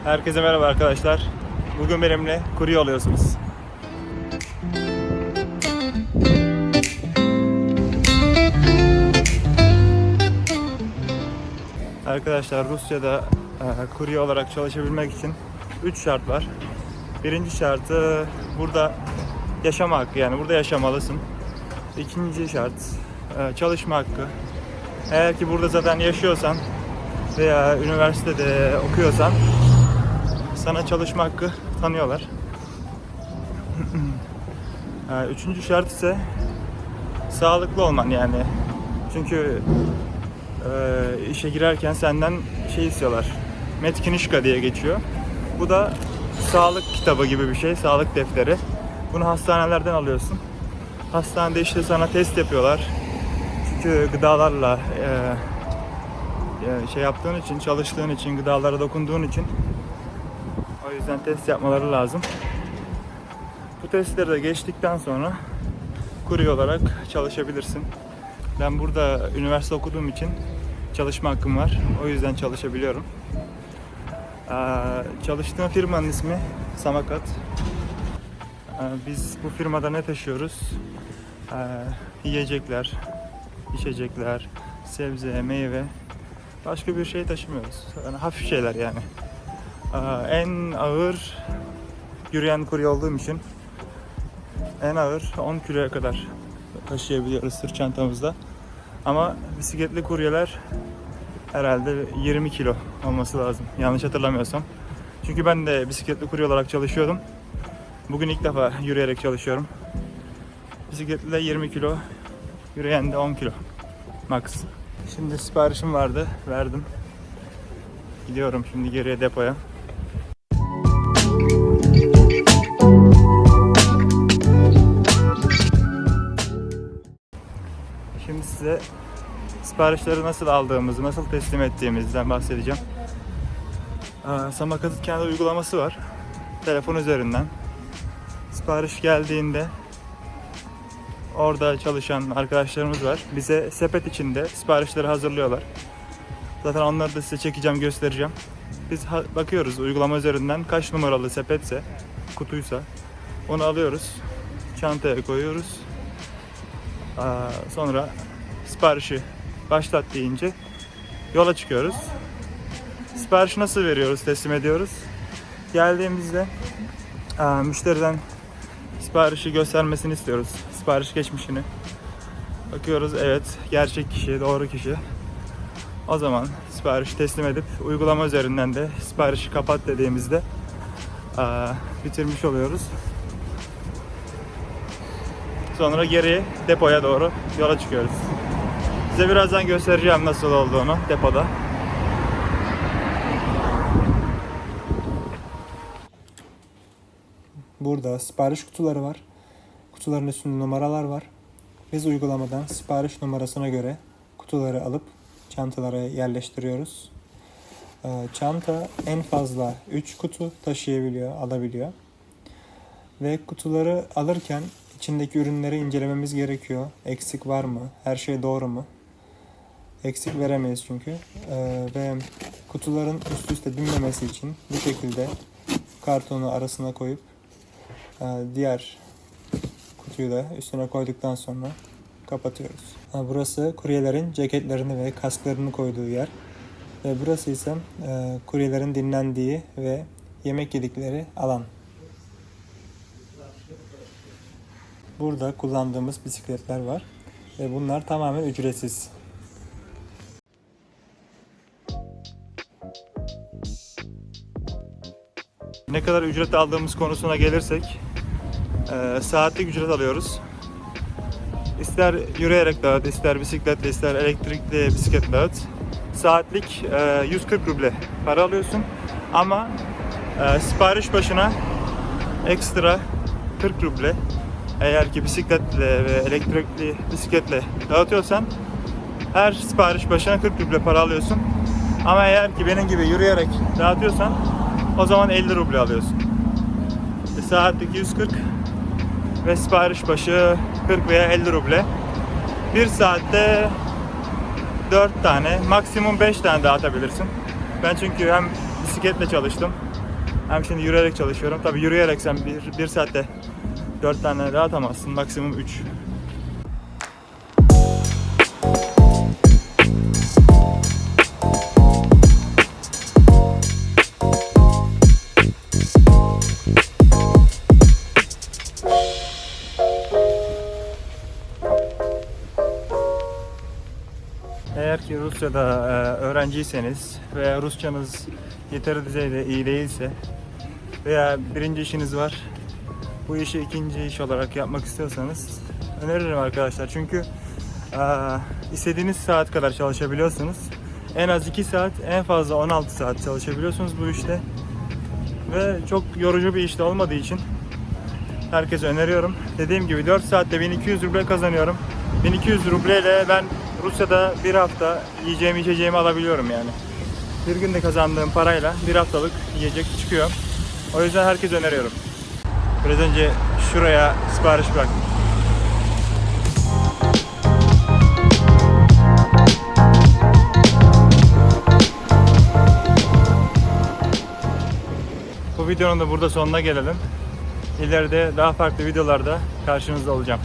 Herkese merhaba arkadaşlar. Bugün benimle kurye oluyorsunuz. Arkadaşlar Rusya'da kurye olarak çalışabilmek için 3 şart var. Birinci şartı burada yaşama hakkı, yani burada yaşamalısın. İkinci şart çalışma hakkı. Eğer ki burada zaten yaşıyorsan veya üniversitede okuyorsan sana çalışma hakkı tanıyorlar. Üçüncü şart ise sağlıklı olman yani. Çünkü işe girerken senden şey istiyorlar. Medkinişka diye geçiyor. Bu da sağlık kitabı gibi bir şey, sağlık defteri. Bunu hastanelerden alıyorsun. Hastanede işte sana test yapıyorlar. Çünkü gıdalarla şey yaptığın için, çalıştığın için, gıdalara dokunduğun için o yüzden test yapmaları lazım. Bu testleri de geçtikten sonra kurye olarak çalışabilirsin. Ben burada üniversite okuduğum için çalışma hakkım var. O yüzden çalışabiliyorum. Çalıştığım firmanın ismi Samakat. Biz bu firmada ne taşıyoruz? Yiyecekler, içecekler, sebze, meyve. Başka bir şey taşımıyoruz. Yani hafif şeyler yani. En ağır yürüyen kurye olduğum için en ağır 10 kiloya kadar taşıyabiliyoruz sırt çantamızda. Ama bisikletli kuryeler herhalde 20 kilo olması lazım. Yanlış hatırlamıyorsam. Çünkü ben de bisikletli kurye olarak çalışıyordum. Bugün ilk defa yürüyerek çalışıyorum. Bisikletli de 20 kilo, yürüyen de 10 kilo max. Şimdi siparişim vardı, verdim. Gidiyorum şimdi geriye depoya. Şimdi size siparişleri nasıl aldığımızı, nasıl teslim ettiğimizden bahsedeceğim. Samakat'ın kendi uygulaması var. Telefon üzerinden. Sipariş geldiğinde orada çalışan arkadaşlarımız var. Bize sepet içinde siparişleri hazırlıyorlar. Zaten onları da size çekeceğim, göstereceğim. Biz bakıyoruz uygulama üzerinden kaç numaralı sepetse, kutuysa onu alıyoruz. Çantaya koyuyoruz. Sonra siparişi başlat deyince yola çıkıyoruz. Siparişi nasıl veriyoruz, teslim ediyoruz? Geldiğimizde müşteriden siparişi göstermesini istiyoruz. Sipariş geçmişini. Bakıyoruz, evet gerçek kişi, doğru kişi. O zaman siparişi teslim edip uygulama üzerinden de siparişi kapat dediğimizde bitirmiş oluyoruz. Sonra geri depoya doğru yola çıkıyoruz. Size birazdan göstereceğim nasıl olduğunu depoda. Burada sipariş kutuları var. Kutuların üstünde numaralar var. Biz uygulamadan sipariş numarasına göre kutuları alıp çantalara yerleştiriyoruz. Çanta en fazla 3 kutu taşıyabiliyor, alabiliyor. Ve kutuları alırken içindeki ürünleri incelememiz gerekiyor. Eksik var mı? Her şey doğru mu? Eksik veremeyiz çünkü. Ve kutuların üst üste binmemesi için bu şekilde kartonu arasına koyup diğer kutuyu da üstüne koyduktan sonra kapatıyoruz. Burası kuryelerin ceketlerini ve kasklarını koyduğu yer. Ve burası ise kuryelerin dinlendiği ve yemek yedikleri alan. Burada kullandığımız bisikletler var ve bunlar tamamen ücretsiz. Ne kadar ücret aldığımız konusuna gelirsek, saatlik ücret alıyoruz. İster yürüyerek dağıt, ister bisikletle, ister elektrikli bisiklet dağıt. Saatlik 140 ruble para alıyorsun ama sipariş başına ekstra 40 ruble. Eğer ki bisikletle ve elektrikli bisikletle dağıtıyorsan her sipariş başına 40 ruble para alıyorsun. Ama eğer ki benim gibi yürüyerek dağıtıyorsan o zaman 50 ruble alıyorsun. Saatlik 140 ve sipariş başı 40 veya 50 ruble. Bir saatte 4 tane, maksimum 5 tane dağıtabilirsin. Ben çünkü hem bisikletle çalıştım Hem şimdi yürüyerek çalışıyorum. Tabii yürüyerek sen bir saatte 4 tane daha atamazsın. Maksimum 3. Eğer ki Rusya'da öğrenciyseniz veya Rusçanız yeteri düzeyde iyi değilse veya birinci işiniz var, bu işi ikinci iş olarak yapmak istiyorsanız öneririm arkadaşlar. Çünkü istediğiniz saat kadar çalışabiliyorsunuz. En az 2 saat, en fazla 16 saat çalışabiliyorsunuz bu işte. Ve çok yorucu bir işte olmadığı için herkese öneriyorum. Dediğim gibi 4 saatte 1200 ruble kazanıyorum. 1200 rubleyle ben Rusya'da bir hafta yiyeceğimi içeceğimi alabiliyorum yani. Bir günde kazandığım parayla bir haftalık yiyecek çıkıyor. O yüzden herkese öneriyorum. Biraz önce şuraya sipariş bıraktım. Bu videonun da burada sonuna gelelim. İleride daha farklı videolarda karşınızda olacağım.